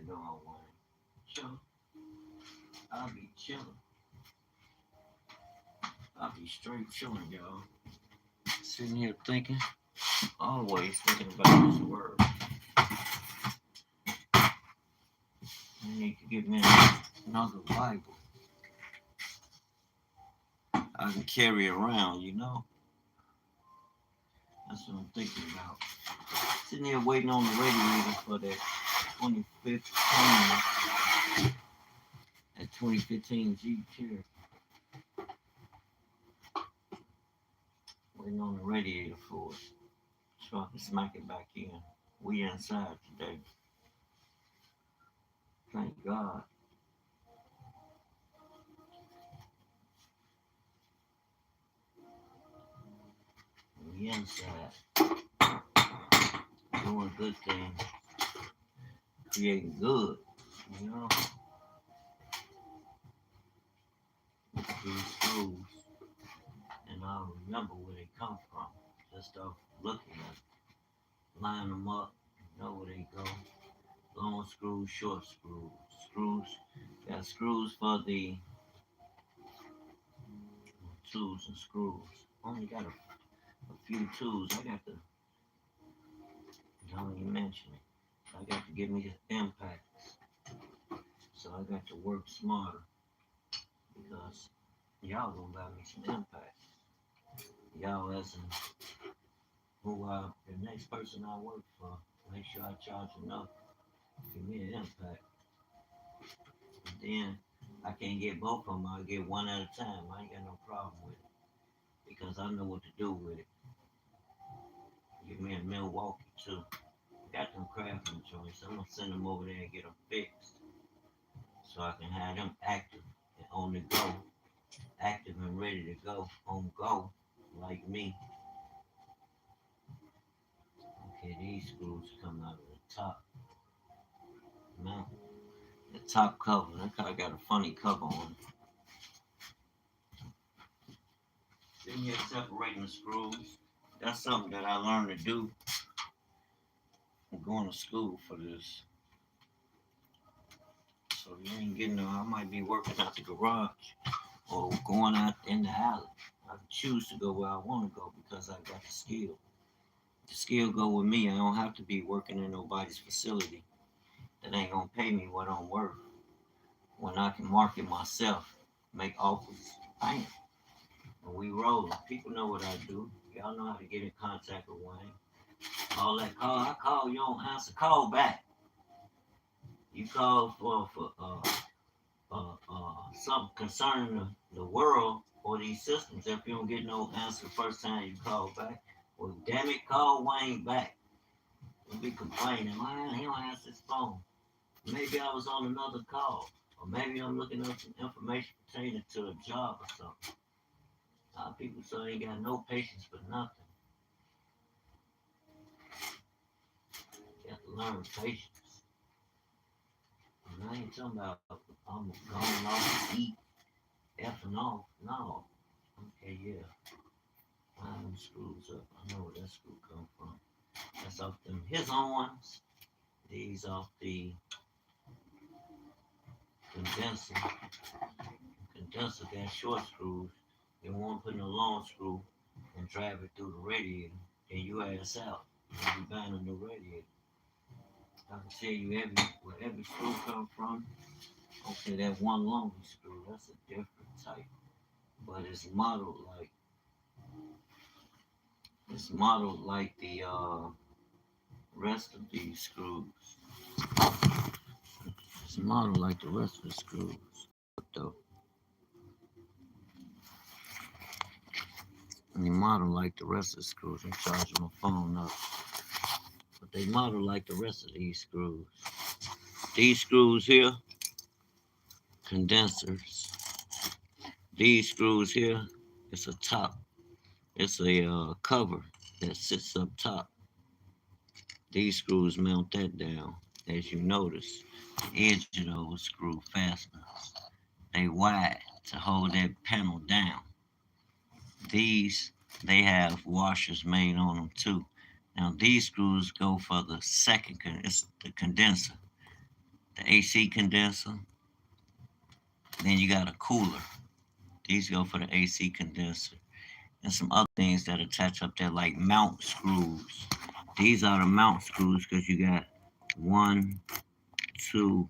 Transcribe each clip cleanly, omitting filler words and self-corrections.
doing, Wayne? Chilling. I'll be chilling. I'll be straight chilling, y'all. Sitting here thinking, always thinking about this word. I need to get me another Bible I can carry around. That's what I'm thinking about. Sitting here waiting on the radiator for that 2015 Jeep Cherokee. Waiting on the radiator for it. So I can smack it back in. We inside today. Thank God. We inside. Doing good things. Creating good. You know? These schools. And I'll remember where they come from. Just start looking at them. Line them up. Know where they go. Long screws, short screws. Screws. Got screws for the tools and screws. Only got a few tools. I got to, don't even mention it. I got to get me impacts. So I got to work smarter because y'all gonna buy me some impacts. Y'all as in the next person I work for, make sure I charge enough to give me an impact. And then I can't get both of them. I'll get one at a time. I ain't got no problem with it because I know what to do with it. Give me a Milwaukee too. Got them crafting joints. I'm gonna send them over there and get them fixed so I can have them active and on the go, active and ready to go, on go, like me. Okay, these screws come out of the top. Man, the top cover. That car got a funny cover on it. Then you're separating the screws. That's something that I learned to do. I'm going to school for this. So you ain't getting no, I might be working out the garage or going out in the alley. I choose to go where I want to go because I got the skill. The skill go with me. I don't have to be working in nobody's facility that ain't gonna pay me what I'm worth. When I can market myself, make offers, bam. When we roll, people know what I do. Y'all know how to get in contact with Wayne. All that call, I call, you don't answer, call back. You call for something concerning the world or these systems. If you don't get no answer the first time you call back, well, damn it, call Wayne back. You'll be complaining, man, he don't answer his phone. Maybe I was on another call, or maybe I'm looking up some information pertaining to a job or something. A lot of people say they ain't got no patience for nothing. You have to learn patience. And I ain't talking about I'm going off to eat, effing off. No. Okay, yeah. Line them screws up. I know where that screw come from. That's off them his ones. These off the condenser. Condenser got short screws. You want to put in a long screw and drive it through the radiator. Then you ass out. You'll be buying a new radiator. I can tell you where every screw come from. Okay, that one long screw, that's a different type. But it's modeled like the rest of these screws. It's modeled like the rest of the screws. Though. And they model like the rest of the screws. I'm charging my phone up. But they model like the rest of these screws. These screws here, condensers. These screws here, it's a top. It's a cover that sits up top. These screws mount that down. As you notice, the edge of those screw fasteners, they wide to hold that panel down. These, they have washers made on them too. Now these screws go for the second, it's the condenser. the AC condenser. Then you got a cooler. These go for the AC condenser. And some other things that attach up there like mount screws. These are the mount screws because you got one, two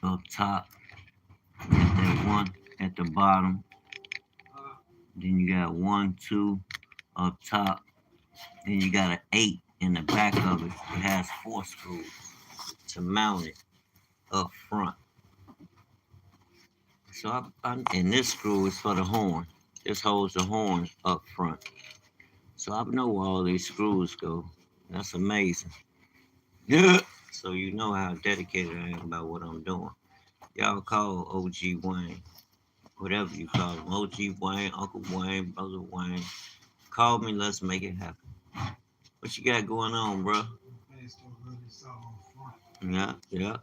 up top, you got that one at the bottom, then you got one, two up top, then you got an 8 in the back of it. It has 4 screws to mount it up front. So and this screw is for the horn. This holds the horn up front. So I know where all these screws go. That's amazing. Yeah. So you know how dedicated I am about what I'm doing. Y'all call OG Wayne, whatever you call him, OG Wayne, Uncle Wayne, Brother Wayne. Call me, let's make it happen. What you got going on, bro? Yeah, yeah.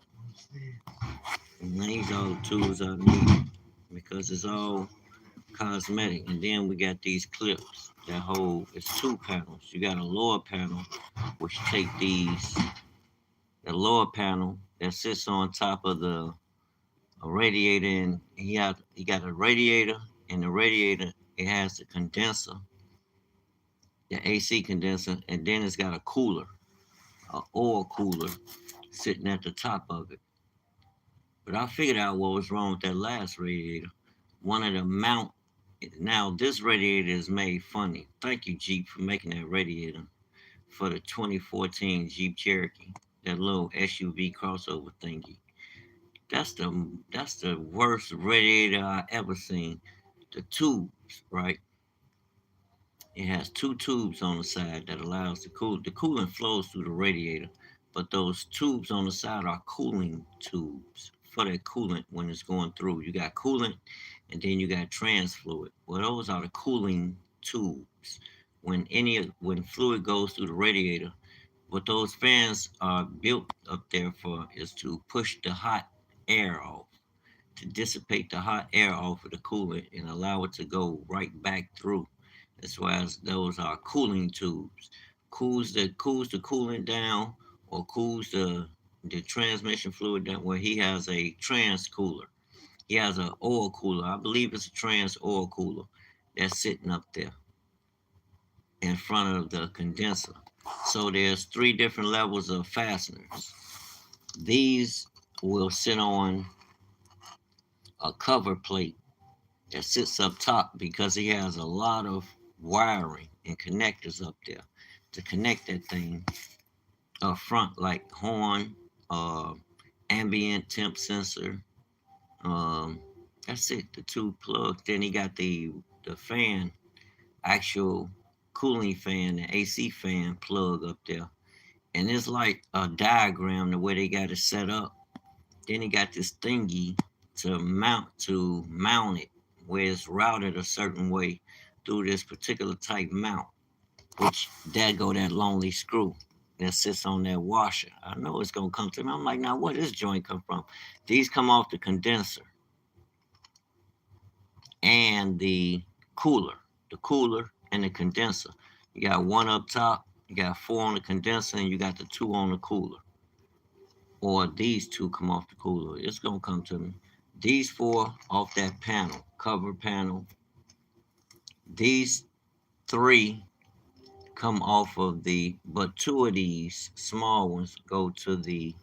And these are the tools I need because it's all cosmetic. And then we got these clips that hold, it's 2 panels. You got a lower panel, which take the lower panel that sits on top of the a radiator, and he got a radiator, and the radiator, it has the condenser, the AC condenser, and then it's got a cooler, a oil cooler sitting at the top of it. But I figured out what was wrong with that last radiator. One of the mount, now this radiator is made funny. Thank you, Jeep, for making that radiator for the 2014 Jeep Cherokee, that little SUV crossover thingy. That's the worst radiator I ever seen. The tubes, right? It has 2 tubes on the side that allows the coolant flows through the radiator, but those tubes on the side are cooling tubes for that coolant when it's going through. You got coolant and then you got trans fluid. Well, those are the cooling tubes. When fluid goes through the radiator, what those fans are built up there for is to push the hot air off, to dissipate the hot air off of the coolant and allow it to go right back through. As well as those are cooling tubes. Cools the coolant down or cools the transmission fluid down, where he has a trans cooler. He has an oil cooler. I believe it's a trans oil cooler that's sitting up there in front of the condenser. So there's 3 different levels of fasteners. These will sit on a cover plate that sits up top because he has a lot of wiring and connectors up there to connect that thing up front, like horn, uh, ambient temp sensor. Um, that's it. The 2 plugs. Then he got the fan, actual cooling fan, the AC fan plug up there, and it's like a diagram the way they got it set up. Then he got this thingy to mount it, where it's routed a certain way through this particular type mount, which there go that lonely screw that sits on that washer. I know it's gonna come to me. I'm like, now where does this joint come from? These come off the condenser and the cooler and the condenser. You got 1 up top, you got 4 on the condenser, and you got the 2 on the cooler. Or these 2 come off the cooler. It's gonna come to me. These 4 off that panel, cover panel. These 3 come off of but 2 of these small ones go to the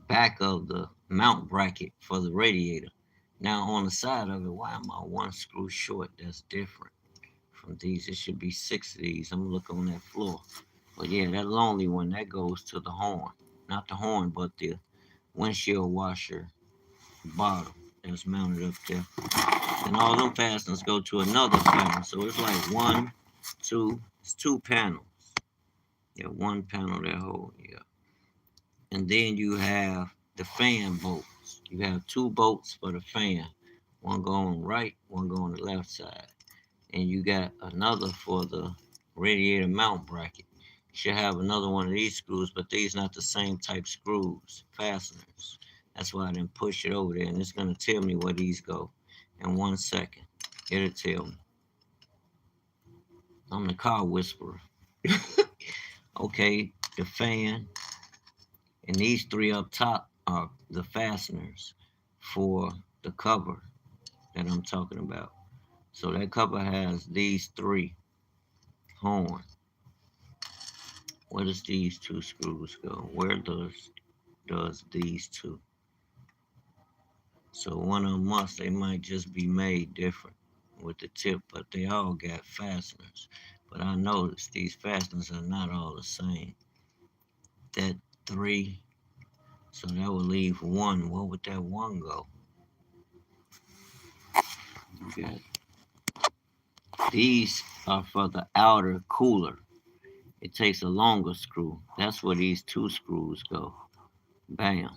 back of the mount bracket for the radiator. Now on the side of it, why am I 1 screw short? That's different from these. It should be 6 of these. I'm gonna look on that floor. But yeah, that lonely one, that goes to the horn. Not the horn, but the windshield washer bottom that's mounted up there. And all them fasteners go to another panel. So it's like 1, 2, it's 2 panels. Yeah, 1 panel that hold, yeah. And then you have the fan bolts. You have 2 bolts for the fan. One going right, one going the left side. And you got another for the radiator mount bracket. You should have another one of these screws, but these not the same type screws, fasteners. That's why I didn't push it over there. And it's gonna tell me where these go in 1 second. It'll tell me. I'm the car whisperer. Okay, the fan. And these three up top are the fasteners for the cover that I'm talking about. So that cover has these three horn. Where does these two screws go? Where does these two? So one of them they might just be made different with the tip, but they all got fasteners. But I noticed these fasteners are not all the same. That three, so that would leave one. Where would that one go? You got these are for the outer cooler. It takes a longer screw. That's where these two screws go. Bam.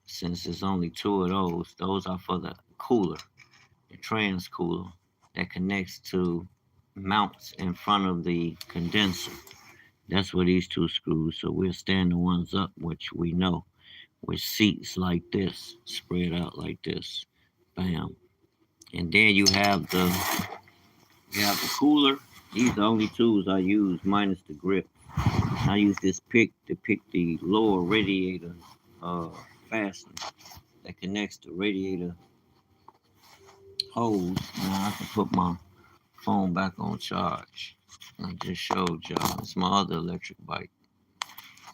Since there's only two of those are for the cooler, the trans cooler that connects to mounts in front of the condenser. That's where these two screws. So we'll stand the ones up, which we know, with seats like this, spread out like this. Bam. And then you have the cooler. These are the only tools I use minus the grip. I use this pick to pick the lower radiator uh, fastener that connects the radiator hose. Now I can put my phone back on charge. I just showed y'all. It's my other electric bike.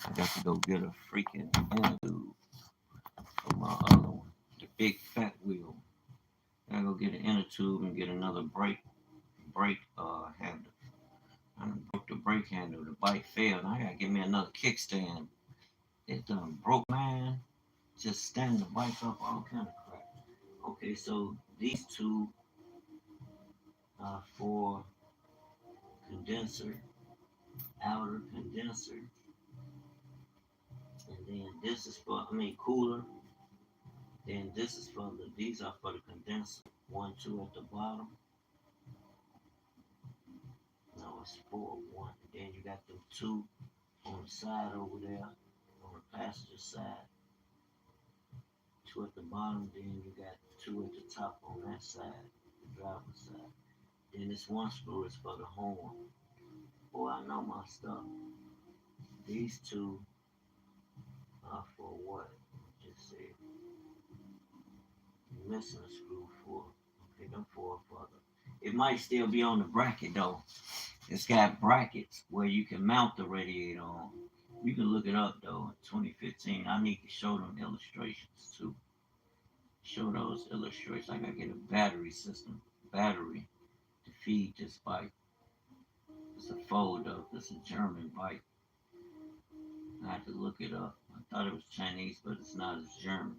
I got to go get a freaking inner tube for my other one, the big fat wheel. I gotta go get an inner tube and get another brake handle. I broke the brake handle. The bike failed. I gotta get me another kickstand. It done broke, man. Just stand the bike up, all kind of crap. Okay, so these two are for condenser, outer condenser, and then this is for, cooler. Then this is for these are for the condenser. One, two at the bottom. No, it's four, one. Then you got them two on the side over there, on the passenger side. Two at the bottom, then you got two at the top on that side, the driver's side. Then this one screw is for the horn. Boy, I know my stuff. These two are for what? Just say missing a screw for. Okay, them four for the. It might still be on the bracket though. It's got brackets where you can mount the radiator on. You can look it up though. In 2015, I need to show them illustrations too. Show those illustrations. I gotta get a battery system, battery to feed this bike. It's a fold up. It's a German bike. I had to look it up. I thought it was Chinese, but it's not. It's German.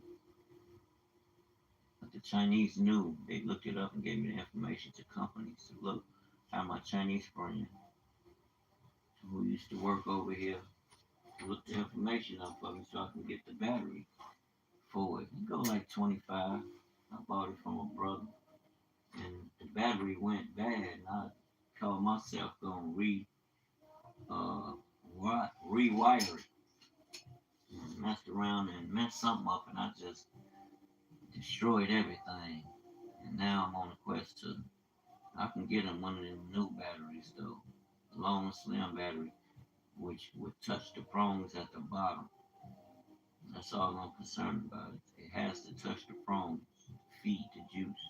But the Chinese knew. They looked it up and gave me the information to companies. So look, I have my Chinese friend who used to work over here look the information up for me so I can get the battery for it. It go like 25. I bought it from a brother, and the battery went bad. And I called myself going uh rewire it, and messed around and messed something up, and I just destroyed everything. And now I'm on a quest to. I can get them one of them new batteries though, long slim battery, which would touch the prongs at the bottom. That's all I'm concerned about. It has to touch the prongs, feed the juice.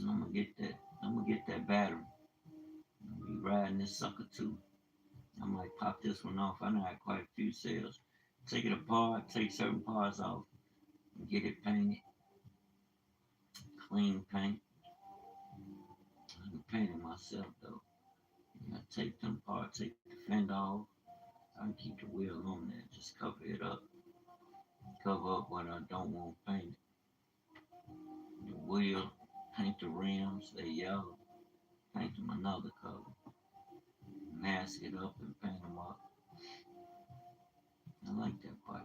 I'm gonna get that. I'm gonna get that battery. I'm gonna be riding this sucker too. I might pop this one off. I know I had quite a few sales. Take it apart, take certain parts off, and get it painted, clean paint. I can paint it myself though. I take them parts, take the fender off. I can keep the wheel on there, just cover it up. Cover up what I don't want painted. The wheel, paint the rims, they yellow. Paint them another color. Mask it up and paint them up. I like that bike.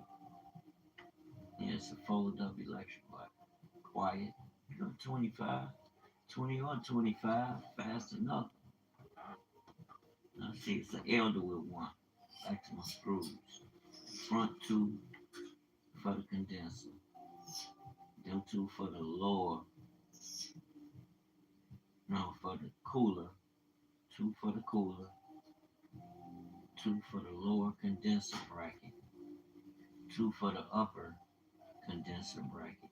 Yeah, it's a fold up electric bike. Quiet. You know, 25, 20 or 25, fast enough. Now see, it's an elderwood one. Back to my screws. Front two for the condenser. Them two for the lower. No, for the cooler. Two for the cooler. 2 for the lower condenser bracket, 2 for the upper condenser bracket,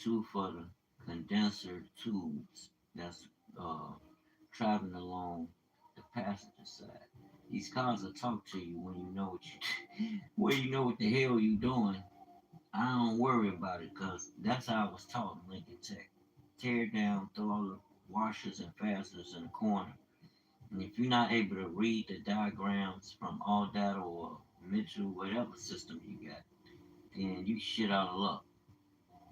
2 for the condenser tubes that's uh, traveling along the passenger side. These cars will talk to you when you know what when you know what the hell you doing. I don't worry about it because that's how I was taught in Lincoln Tech. Tear it down, throw all the washers and fasteners in the corner. And if you're not able to read the diagrams from all data or Mitchell, whatever system you got, then you shit out of luck.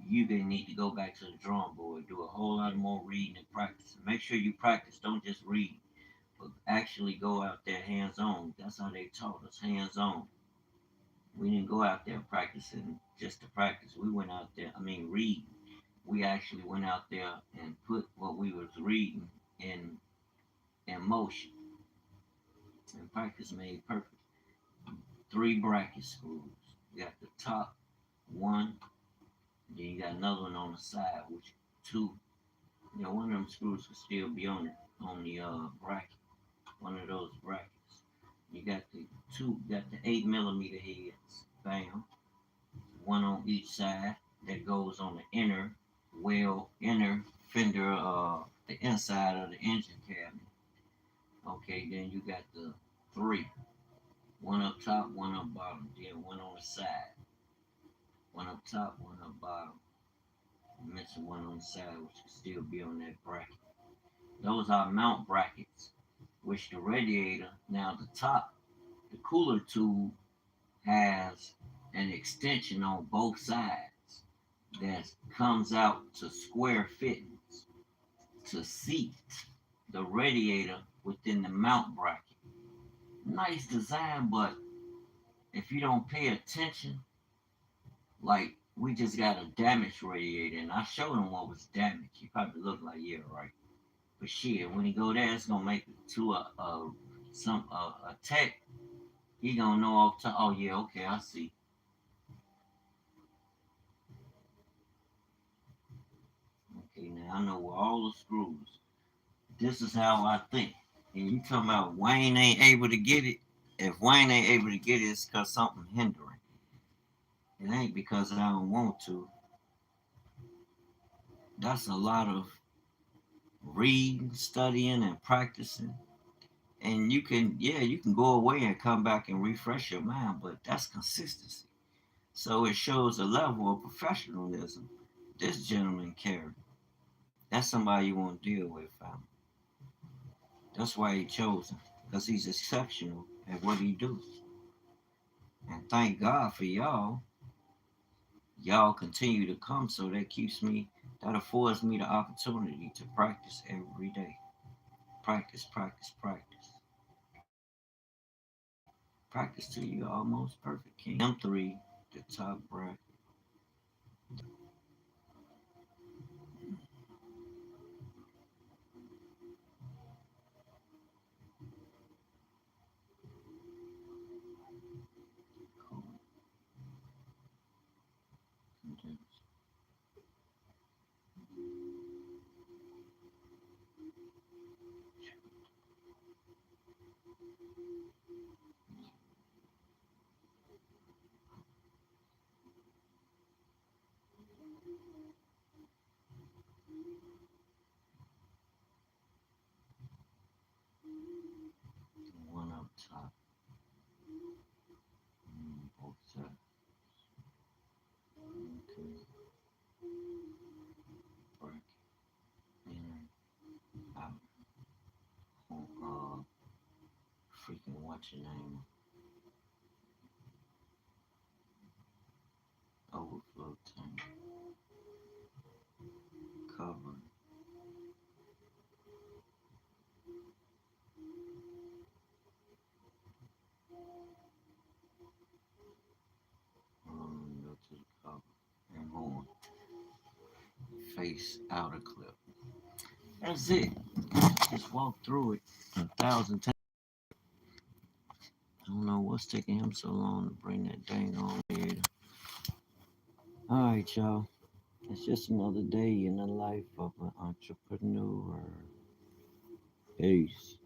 You're gonna need to go back to the drawing board, do a whole lot more reading and practice. Make sure you practice, don't just read, but actually go out there hands on. That's how they taught us, hands on. We didn't go out there practicing just to practice. We went out there, reading. We actually went out there and put what we was reading in motion. And practice made perfect. 3 bracket screws. You got the top one, then you got another one on the side, which 2. One of them screws could still be on the bracket. One of those brackets. You got the 2, got the 8mm heads. Bam. One on each side that goes on the inner fender, the inside of the engine cabinet. Okay, then you got the 3. One up top, one up bottom, then one on the side. One up top, one up bottom. I mentioned one on the side, which can still be on that bracket. Those are mount brackets, which the radiator, now the top, the cooler tube has an extension on both sides that comes out to square fittings to seat the radiator within the mount bracket. Nice design, but if you don't pay attention, like we just got a damaged radiator, and I showed him what was damaged. He probably looked like, yeah, right. But shit, when he go there, it's gonna make it to a tech. He gonna know off time. Oh yeah, okay, I see. Okay, now I know where all the screws. This is how I think. And you talking about Wayne ain't able to get it? If Wayne ain't able to get it, it's because something hindering. It ain't because I don't want to. That's a lot of reading, studying, and practicing. And you can go away and come back and refresh your mind, but that's consistency. So it shows a level of professionalism this gentleman carried. That's somebody you want to deal with, family. That's why he chose him, because he's exceptional at what he does. And thank God for y'all. Y'all continue to come, so that affords me the opportunity to practice every day. Practice, practice, practice. Practice till you're almost perfect, King. M3, the top bracket. One up top. Both sides. Okay. Bracket. In, out. Freaking what's your name? Overflow tank. Cover. Go to the cover. And more. Face outer clip. That's it. Just walk through it 1,000 times. I don't know what's taking him so long to bring that dang on here. Alright, y'all. It's just another day in the life of an entrepreneur. Peace.